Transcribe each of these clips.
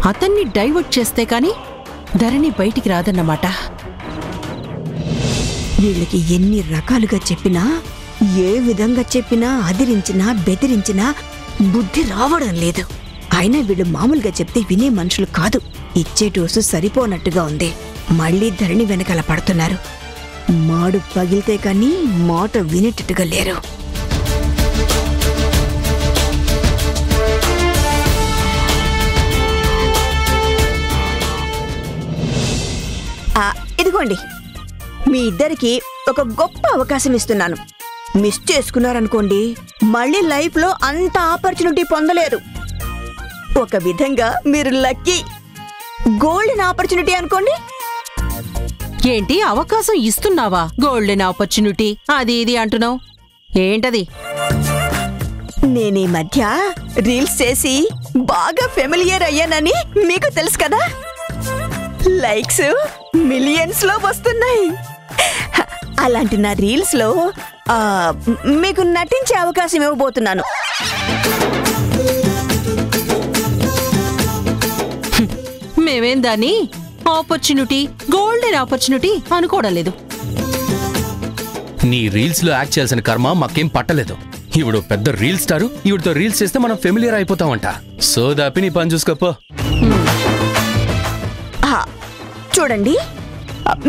అతన్ని డైవర్ట్ చేస్తే కాని ధరణి బయటికి రాదన్నమాట. వీళ్ళకి ఎన్ని రకాలుగా చెప్పినా, ఏ విధంగా చెప్పినా, అదిరించినా బెదిరించినా బుద్ధి రావడం లేదు. అయినా వీళ్ళు మామూలుగా చెప్తే వినే మనుషులు కాదు. ఇచ్చే డోసు సరిపోనట్టుగా ఉంది. మళ్ళీ ధరణి వెనకాల పడుతున్నారు. మాడు పగిలితే కానీ మాట వినేటట్టుగా లేరు. ఇదిగోండి, మీ ఇద్దరికి ఒక గొప్ప అవకాశం ఇస్తున్నాను. మిస్ చేసుకున్నారనుకోండి, మళ్ళీ లైఫ్లో అంత ఆపర్చునిటీ పొందలేరు. ఒక విధంగా మీరు లక్కీ. గోల్డెన్ ఆపర్చునిటీ అనుకోండి. ఏంటి అవకాశం ఇస్తున్నావా? గోల్డెన్ ఆపర్చునిటీ అది ఇది అంటున్నావు ఏంటది? నేనీ మధ్య రీల్స్ చేసి బాగా ఫెమిలియర్ అయ్యానని మీకు తెలుసు కదా. లైక్స్ మిలియన్స్ లో వస్తున్నాయి. అలాంటి నా రీల్స్ లో మీకు నటించే అవకాశం ఇవ్వబోతున్నాను. మేమేం దాన్ని ఆపర్చునిటీ, గోల్డెన్ ఆపర్చునిటీ అనుకోవడం లేదు. నీ రీల్స్ లో యాక్ట్ చేయాల్సిన కర్మ మాకేం పట్టలేదు. ఇవిడు పెద్ద రీల్ స్టారు. ఇవిడితో రీల్స్ చేస్తే మనం ఫెమిలియర్ అయిపోతామంట. సో దాపి నీ పని చూసుకోపో. చూడండి,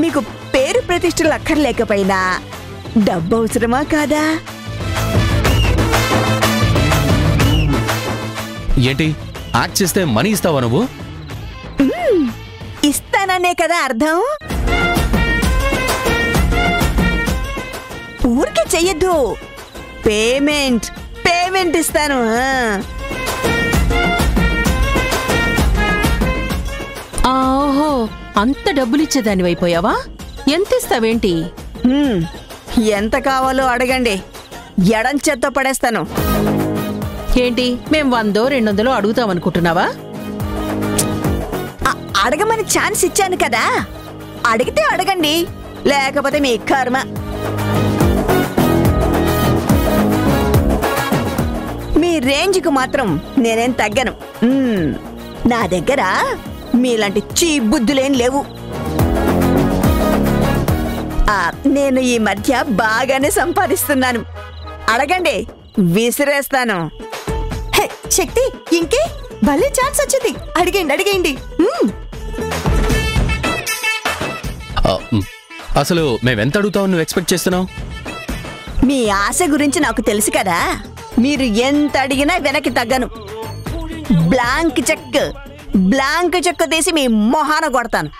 మీకు పేరు ప్రతిష్టలు అక్కర్లేకపోయినా డబ్బు అవసరమా కాదా? ఏంటి యాక్ట్ చేస్తే మనీ ఇస్తావా నువ్వు? ఇస్తాననే కదా అర్థం. ఊరికే చెయ్యొద్దు. పేమెంట్ ఇస్తాను. ఓహో, అంత డబ్బులిచ్చేదాని అయిపోయావా? ఎంత ఇస్తావేంటి? ఎంత కావాలో అడగండి, ఎడం చేత్తో పడేస్తాను. ఏంటి మేం 100-200 అడుగుతామనుకుంటున్నావా? అడగమని ఛాన్స్ ఇచ్చాను కదా, అడిగితే అడగండి, లేకపోతే మీ కర్మ. మీ రేంజ్కు మాత్రం నేనేం తగ్గను. నా దగ్గర మీలాంటి చీప్ బుద్ధులేం లేవు. నేను ఈ మధ్య బాగానే సంపాదిస్తున్నాను. అడగండి, విసిరేస్తాను. శక్తి, ఇంకే భలే ఛాన్స్ వచ్చింది. అడిగేయండి. అసలు మేమెంత అడుగుతావు నువ్వు ఎక్స్పెక్ట్ చేస్తున్నావు? మీ ఆశ గురించి నాకు తెలుసు కదా. మీరు ఎంత అడిగినా వెనక్కి తగ్గను. బ్లాంక్ చెక్ తీసి మీ మొహాన కొడతాను.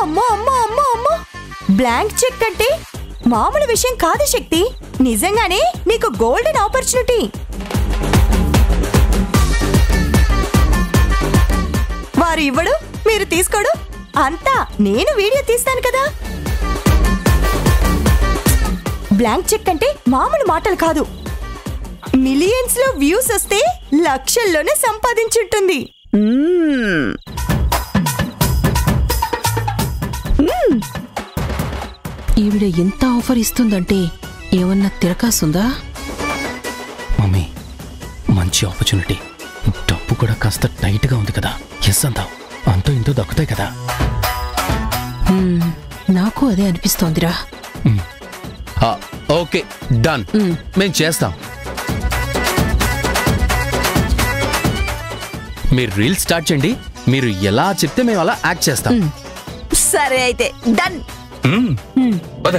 అమ్మో, బ్లాంక్ చెక్ అంటే మామూలు విషయం కాదు శక్తి. నిజంగానే నీకు గోల్డెన్ ఆపర్చునిటీ. వారు ఇవ్వడు, మీరు తీసుకోడు, అంతా నేను వీడియో తీస్తాను కదా. బ్లాంక్ చెక్ అంటే మామూలు మాటలు కాదు. మిలియన్స్ లో వ్యూస్ వస్తే లక్షల్లోనే సంపాదించుంటుంది. ఈవిడ ఎంత ఆఫర్ ఇస్తుందంటే ఏమన్నా తిరకాసుందా? మమ్మీ, మంచి ఆపర్చునిటీ. డబ్బు కూడా కాస్త టైట్ గా ఉంది కదా. ఎస్ అంతావు, అంతో ఇంతో దక్కుతాయి కదా. నాకు అదే అనిపిస్తోందిరా. Okay, done. మేం చేస్తాం. మీరు రీల్ స్టార్ట్ చేయండి. మీరు ఎలా చెప్తే మేము అలా యాక్ట్ చేస్తాం. సరే అయితే డన్. పద.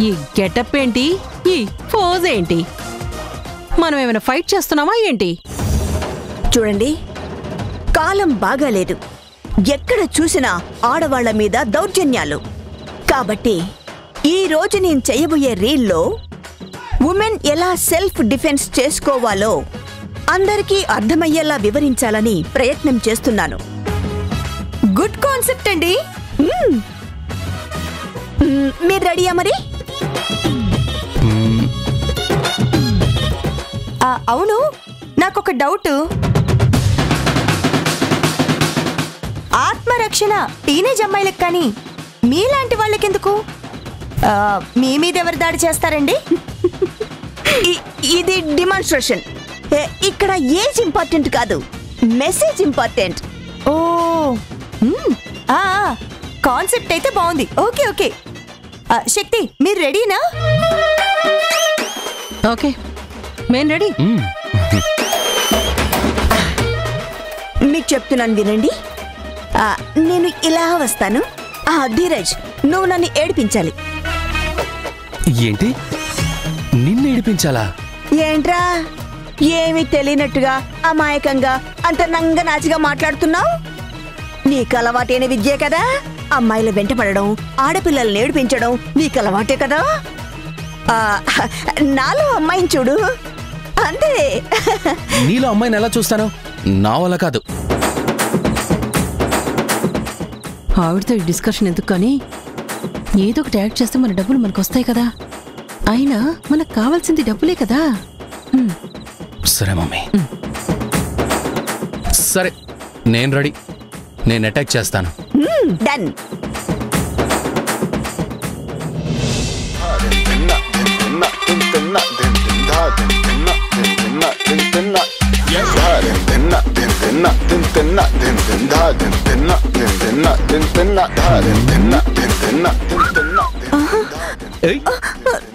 ఈ గెటప్ ఏంటి? ఈ పోజ్ ఏంటి? మనం ఏమైనా ఫైట్ చేస్తున్నామా ఏంటి? చూడండి, కాలం బాగాలేదు. ఎక్కడ చూసినా ఆడవాళ్ల మీద దౌర్జన్యాలు. కాబట్టి ఈ రోజు నేను చేయబోయే రీల్లో ఉమెన్ ఎలా సెల్ఫ్ డిఫెన్స్ చేసుకోవాలో అందరికీ అర్థమయ్యేలా వివరించాలని ప్రయత్నం చేస్తున్నాను. గుడ్ కాన్సెప్ట్ అండి. మీరు రెడీయా మరి? అవును, నాకొక డౌట్. ఆత్మరక్షణ టీనేజ్ అమ్మాయిలకు కానీ మీలాంటి వాళ్ళకెందుకు? మీ మీద ఎవరు దాడి చేస్తారండి? ఇది డిమాన్స్ట్రేషన్. ఇక్కడ ఏజ్ ఇంపార్టెంట్ కాదు, మెసేజ్ ఇంపార్టెంట్. ఓ, కాన్సెప్ట్ అయితే బాగుంది. Okay okay. శక్తి, మీరు రెడీనా? ఓకే, మేం రెడీ. మీకు చెప్తున్నాను వినండి. నేను ఇలా వస్తాను. ధీరజ్, నువ్వు నన్ను ఏడిపించాలి. ఏంటి, నిన్ను ఏడిపించాలా? ఏంట్రా ఏమీ తెలియనట్టుగా అమాయకంగా అంత నంగనాచిగా మాట్లాడుతున్నావు? నీకు అలవాటైన విద్యే కదా. అమ్మాయిల వెంట పడడం, ఆడపిల్లల్ని ఏడిపించడం నీకు అలవాటే కదా. నాలో అమ్మాయిని చూడు, అంతే. నీలో అమ్మాయిని ఎలా చూస్తాను? నా వల్ల కాదు. ఆవిడతో ఈ డిస్కషన్ ఎందుకు కానీ, ఏదో ఒకటి యాక్ట్ చేస్తే మన డబ్బులు మనకు వస్తాయి కదా. అయినా మనకు కావాల్సింది డబ్బులే కదా. సరే మమ్మీ, సరే నేను రెడీ. నేను అటాక్ చేస్తాను. డన్.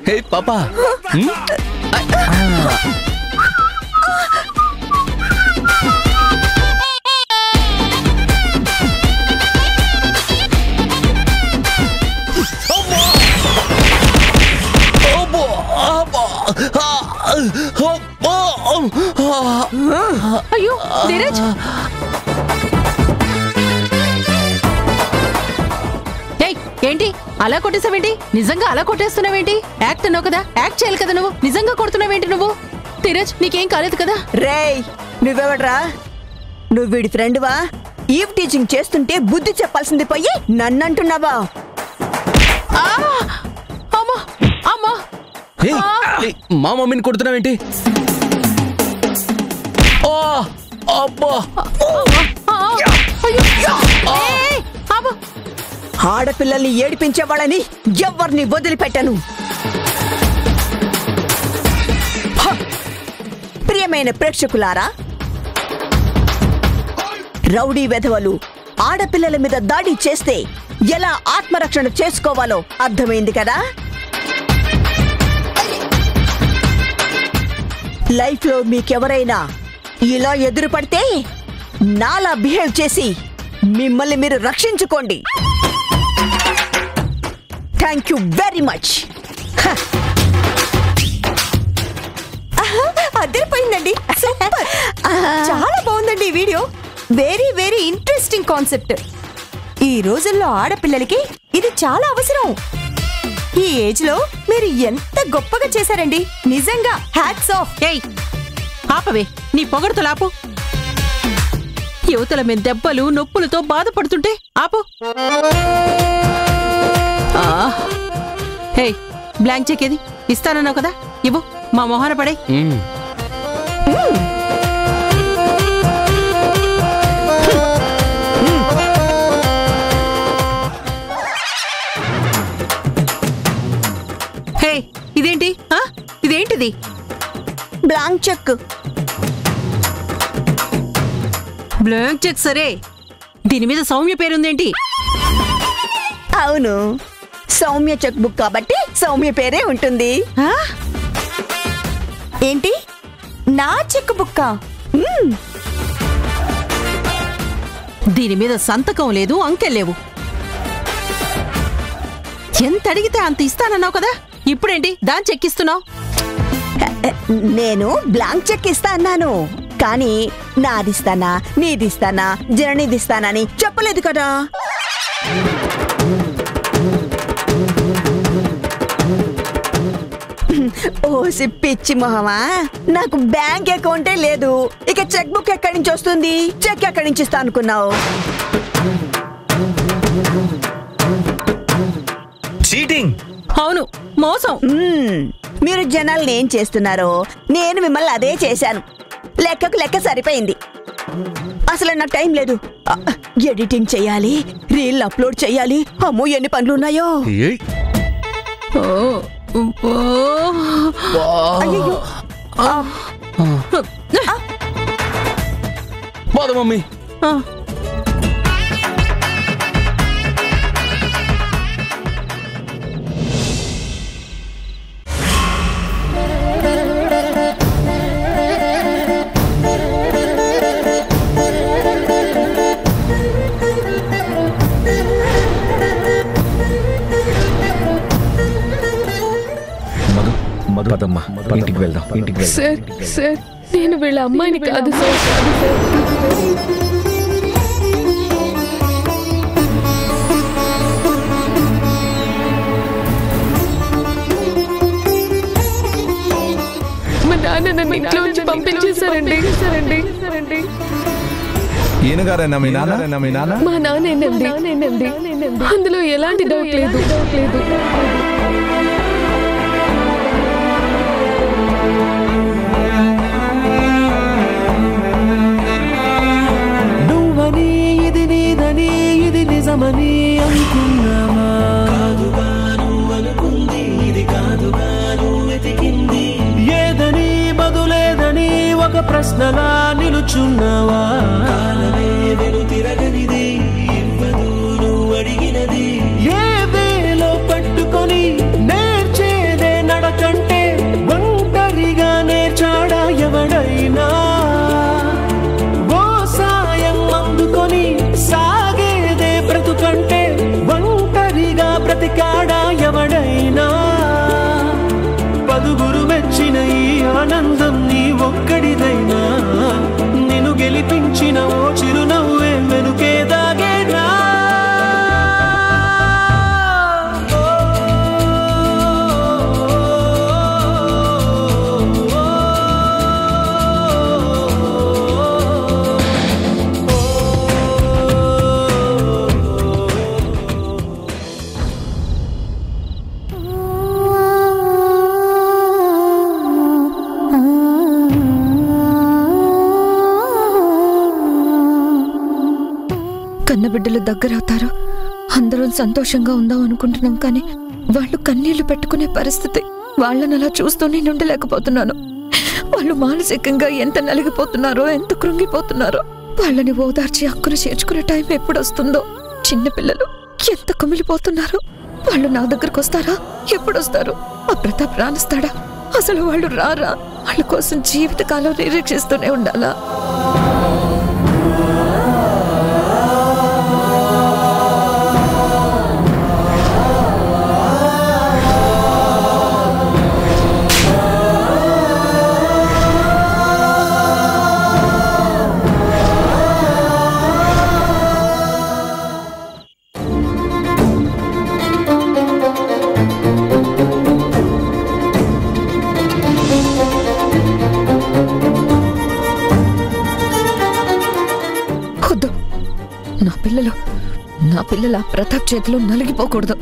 హే పాపా, అయ్యో ధీరజ్, ఏంటి అలా కొట్టేసావేంటి? నిజంగా అలా కొట్టేస్తున్నావేంటి? యాక్ట్ అన్నావు కదా, యాక్ట్ చేయాలి కదా నువ్వు. నిజంగా కొడుతున్నావేంటి నువ్వు? ధీరజ్, నీకేం కాలేదు కదా? రేయ్, నువ్వెవడ్రా? నువ్వు వీడి ఫ్రెండ్వా? ఈవ్ టీచింగ్ చేస్తుంటే బుద్ధి చెప్పాల్సింది పోయి నన్నంటున్నావా? మా మమ్మీని కొడుతున్నావేంటి? ఆడపిల్లల్ని ఏడిపించేవాళ్ళని ఎవ్వరిని వదిలిపెట్టను. ప్రియమైన ప్రేక్షకులారా, రౌడీ వెధవలు ఆడపిల్లల మీద దాడి చేస్తే ఎలా ఆత్మరక్షణ చేసుకోవాలో అర్థమైంది కదా. లైఫ్ లో మీకెవరైనా ఇలా ఎదురుపడితే నాలా బిహేవ్ చేసి మిమ్మల్ని మీరు రక్షించుకోండి. Thank you very much. అదిరిపోయిందండి, సూపర్. చాలా బాగుందండి ఈ video. Very very interesting concept. ఈ రోజుల్లో ఆడపిల్లలకి ఇది చాలా అవసరం. ఈ ఏజ్ లో మీరు ఎంత గొప్పగా చేశారండి, నిజంగా హ్యాట్స్ ఆఫ్. ఏయ్ ఆపవే, నీ పొగడుతలాపు. యువతల మీద దెబ్బలు నొప్పులతో బాధపడుతుంటే ఆపు. హే, బ్లాంక్ చెక్ ఏది? ఇస్తానన్నావు కదా, ఇవ్వు. మా మొహాన పడే. హే, ఇదేంటి? ఇదేంటిది? Blank cheque. బ్లాంక్ చెక్ సరే, దీని మీద సౌమ్య పేరుందేంటి? అవును, సౌమ్య చెక్ బుక్ కాబట్టి సౌమ్య పేరే ఉంటుంది. ఏంటి, నా చెక్ బుక్కా? దీని మీద సంతకం లేదు, అంకెలేవు. ఎంత అడిగితే అంత ఇస్తానన్నావు కదా, ఇప్పుడేంటి దాన్ని చెక్కిస్తున్నావు? నేను బ్లాంక్ చెక్ ఇస్తా అన్నాను, కానీ నాదిస్తానా నీదిస్తానా జననిదిస్తానని చెప్పలేదు కదా. ఓసి పిచ్చి మొహమా, నాకు బ్యాంక్ అకౌంటే లేదు, ఇక చెక్ బుక్ ఎక్కడి నుంచి వస్తుంది, చెక్ ఎక్కడి నుంచి ఇస్తా అనుకున్నావు? చీటింగ్. అవును, మోసం. మీరు జనాల్ని ఏం చేస్తున్నారో నేను మిమ్మల్ని అదే చేశాను. లెక్కకు లెక్క సరిపోయింది. అసలు నాకు టైం లేదు. ఎడిటింగ్ చెయ్యాలి, రీల్ అప్లోడ్ చెయ్యాలి. అమ్మో ఎన్ని పనులున్నాయో. అయ్యో బాధ మమ్మీ. పదమ్మా, ఇంటికి వెళ్దాం. సార్ సార్, నేను వీళ్ళ అమ్మాయిని కాదు సార్. మా నాన్న నన్ను ఇంట్లో నుంచి పంపించేశారండి. మా నాన్నేనండి. అందులో ఎలాంటి డౌట్ లేదు. నిజమని అనుకున్నామా, కాదుగాను అనుకుంది, ఇది కాదుగాను వెతికింది, ఏదని బదులేదని ఒక ప్రశ్నలా నిలుచున్నావా, కాలమే వెను తిరగనిది, ఇవ్వదు నువ్వు అడిగినది, ఏ వేలో పట్టుకొని నేర్చేదే నడకంటే ఒంటరిగా నేర్చాడా ఎవడైనా, ఓ సాయం అందుకొని బ్రతుకంటే ఒంటరిగా బ్రతికాడా ఎవడైనా, పదుగురు మెచ్చిన ఈ ఆనందం నీ ఒక్కడిదైనా, నిన్ను గెలిపించిన ఓ చిరునవ్వే వెనుకే దాగేనా. కన్నబిడ్డలు దగ్గరవుతారు, అందరం సంతోషంగా ఉందాం అనుకుంటున్నాం, కానీ వాళ్ళు కన్నీళ్లు పెట్టుకునే పరిస్థితి. వాళ్ళని అలా చూస్తూ నేను ఉండలేకపోతున్నాను. వాళ్ళు మానసికంగా ఎంత నలిగిపోతున్నారో, ఎంత కృంగిపోతున్నారో. వాళ్ళని ఓదార్చి హక్కును చేర్చుకునే టైం ఎప్పుడొస్తుందో. చిన్నపిల్లలు ఎంత కుమిలిపోతున్నారో. వాళ్ళు నా దగ్గరకు వస్తారా? ఎప్పుడొస్తారు? ఆ ప్రతాప్ రానిస్తాడా? అసలు వాళ్ళు రారా? వాళ్ళ కోసం జీవితకాలం నిరీక్షిస్తూనే ఉండాలా? నా పిల్లల ప్రతాప్ చేతిలో నలిగిపోకూడదు.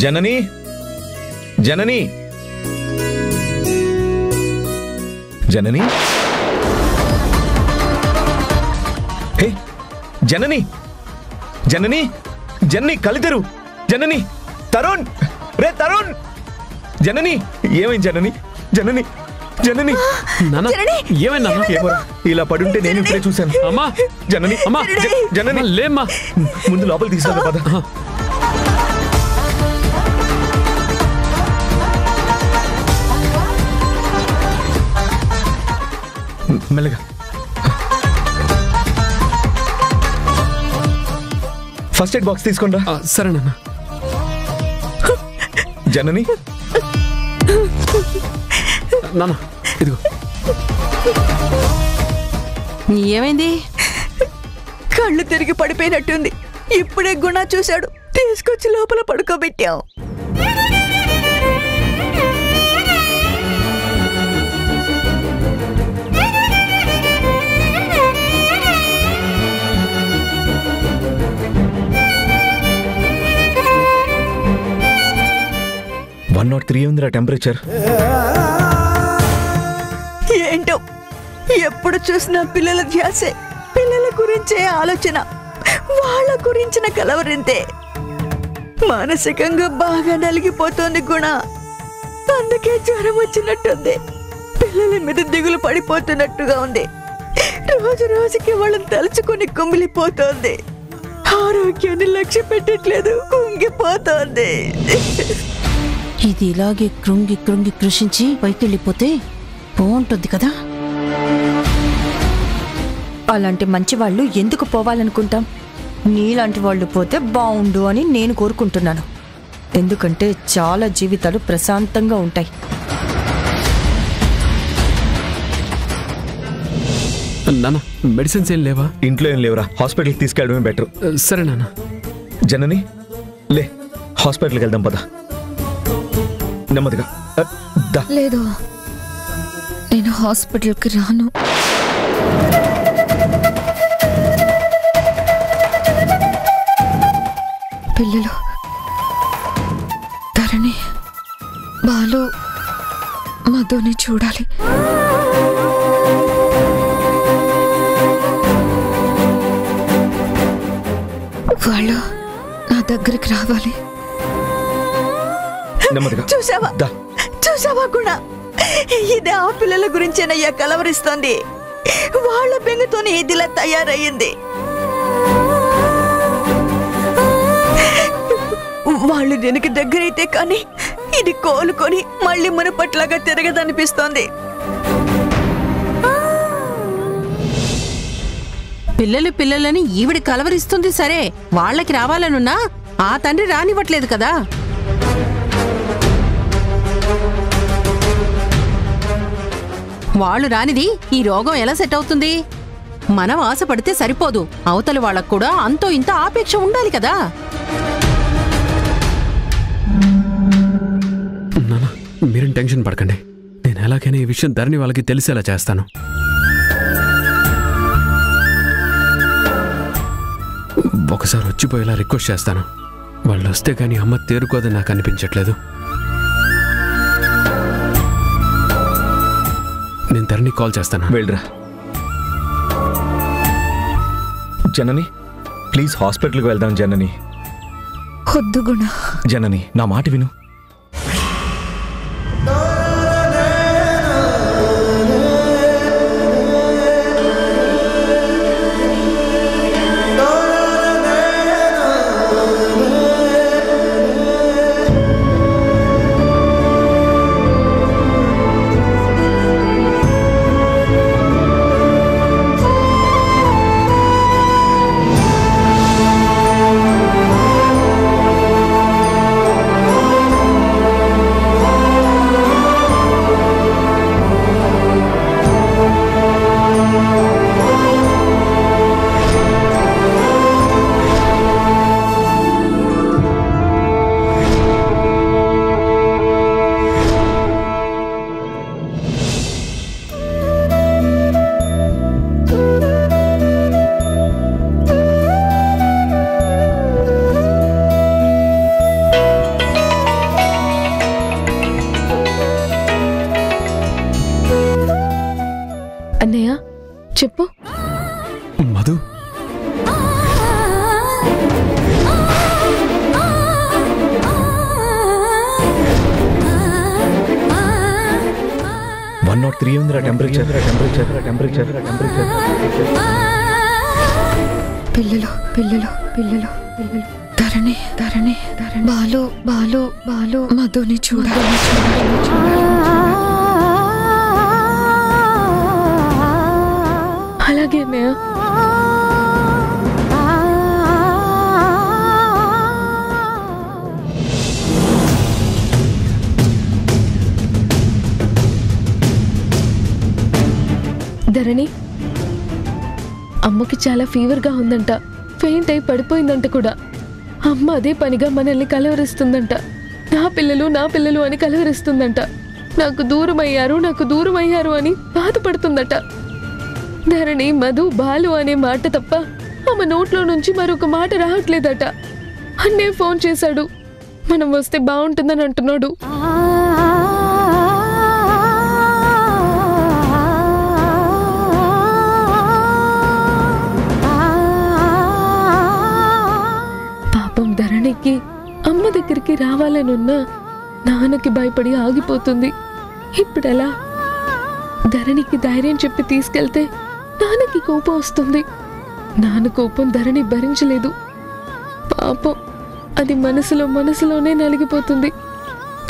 జనని జనని జనని హే జనని జనని జనని కలితెరు జనని తరుణ్ రే తరుణ్ జనని ఏమైంది జనని జనని జనని నాన్న ఏమైంది నాన్న ఏమో ఇలా పడుంటే నేను ఇప్పుడే చూశాను అమ్మా జనని అమ్మా జనని లేమ్మా ముందు లోపల తీసుకెళ్ళి పద మెల్లగా ఫస్ట్ ఎయిడ్ బాక్స్ తీసుకోండి సరే నాన్న జనని నాన్న ఇదిగో ఏమైంది? కళ్ళు తిరిగి పడిపోయినట్టుంది. ఇప్పుడే గుణ చూశాడు, తీసుకొచ్చి లోపల పడుకోబెట్టాం. ఉందిరా టెంపరేచర్. ఏంటో ఎప్పుడు చూసినా పిల్లల ధ్యాసే, పిల్లల గురించే ఆలోచన, వాళ్ళ గురించిన కలవరింతే. మానసికంగా బాగా నలిగిపోతోంది గుణ. అందుకే జ్వరం వచ్చినట్టుంది. పిల్లల మీద దిగులు పడిపోతున్నట్టుగా ఉంది. రోజు రోజుకి వాళ్ళని తలుచుకుని కుమిలిపోతోంది. ఆరోగ్యాన్ని లక్ష్య పెట్టట్లేదు, కుంగిపోతోంది. ఇది ఇలాగే కృంగి కృంగి కృషించి పైకెళ్ళిపోతే బాగుంటుంది కదా. అలాంటి మంచి వాళ్ళు ఎందుకు పోవాలనుకుంటాం? నీలాంటి వాళ్ళు పోతే బాగుండు అని నేను కోరుకుంటున్నాను. ఎందుకంటే చాలా జీవితాలు ప్రశాంతంగా ఉంటాయి. నాన్న మెడిసిన్స్ ఏం లేవా? ఇంట్లో ఏం లేవురా, హాస్పిటల్కి తీసుకెళ్ళడమే బెటర్. సరే నాన్న. జనని లే, హాస్పిటల్కి వెళ్దాం పద. నెమ్మదిగా. లేదు, నేను హాస్పిటల్కి రాను. పిల్లలు, ధరణి, బాలు, మధుని చూడాలి. వాళ్ళు నా దగ్గరికి రావాలి. చూసావా గుణ, ఇది ఆ పిల్లల గురించేనయ్యా కలవరిస్తోంది. వాళ్ళ బెంగతోనే ఇదిలా తయారయ్యింది. వాళ్ళు దీనికి దగ్గరైతే కానీ ఇది కోలుకొని మళ్ళీ మునుపట్లాగా తిరగదనిపిస్తోంది. పిల్లలు పిల్లలని ఈవిడ కలవరిస్తుంది సరే, వాళ్ళకి రావాలనున్నా ఆ తండ్రి రానివ్వట్లేదు కదా. వాళ్ళు రానిది ఈ రోగం ఎలా సెట్ అవుతుంది? మనం ఆశపడితే సరిపోదు, అవతలి వాళ్ళకు కూడా అంతో ఇంత ఆపేక్ష ఉండాలి కదా. నాన్న మీరేం టెన్షన్ పడకండి, నేను ఎలాగైనా ఈ విషయం ధరణి వాళ్ళకి తెలిసేలా చేస్తాను. ఒకసారి వచ్చిపోయేలా రిక్వెస్ట్ చేస్తాను. వాళ్ళు వస్తే కానీ అమ్మ తేరుకోదని నాకు అనిపించట్లేదు. నేను ధరణి కాల్ చేస్తాను. వెళ్ళరా జనని, ప్లీజ్ హాస్పిటల్కి వెళ్దాం. జనని వద్దు గుణ. జనని నా మాట విను. 103 ఉందిరా టెంపరేచర్. పిల్లలు పిల్లలు పిల్లలు పిల్లలు ధరణి ధరణి ధరణి బాలు బాలు బాలు మధుని చూడాలి. అలాగే అన్నయ్య. ధరణి, అమ్మకి చాలా ఫీవర్గా ఉందంట, ఫెయింట్ అయి పడిపోయిందంట కూడా. అమ్మ అదే పనిగా మనల్ని కలవరిస్తుందంట. నా పిల్లలు అని కలవరిస్తుందంట. నాకు దూరం అయ్యారు అని బాధపడుతుందట. ధరణి మధు బాలు అనే మాట తప్ప ఆమె నోట్లో నుంచి మరొక మాట రావట్లేదట. అన్నే ఫోన్ చేశాడు, మనం వస్తే బాగుంటుందని అంటున్నాడు. ధరణికి అమ్మ దగ్గరికి రావాలనున్నా నాన్నకి భయపడి ఆగిపోతుంది. ఇప్పుడెలా? ధరణికి ధైర్యం చెప్పి తీసుకెళ్తే నాన్నకి కోపం వస్తుంది. నాన్న కోపం ధరణి భరించలేదు. పాపం అది మనసులోనే నలిగిపోతుంది.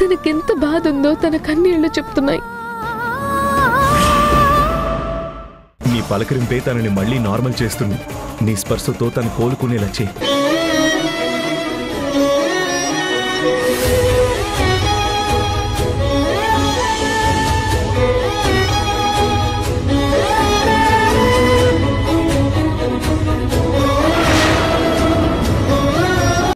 తనకెంత బాధ ఉందో తన కన్నీళ్లు చెప్తున్నాయి. నీ పలకరింపే తనని మళ్ళీ నార్మల్ చేస్తుంది. నీ స్పర్శతో తను కోలుకునేలా చేయి.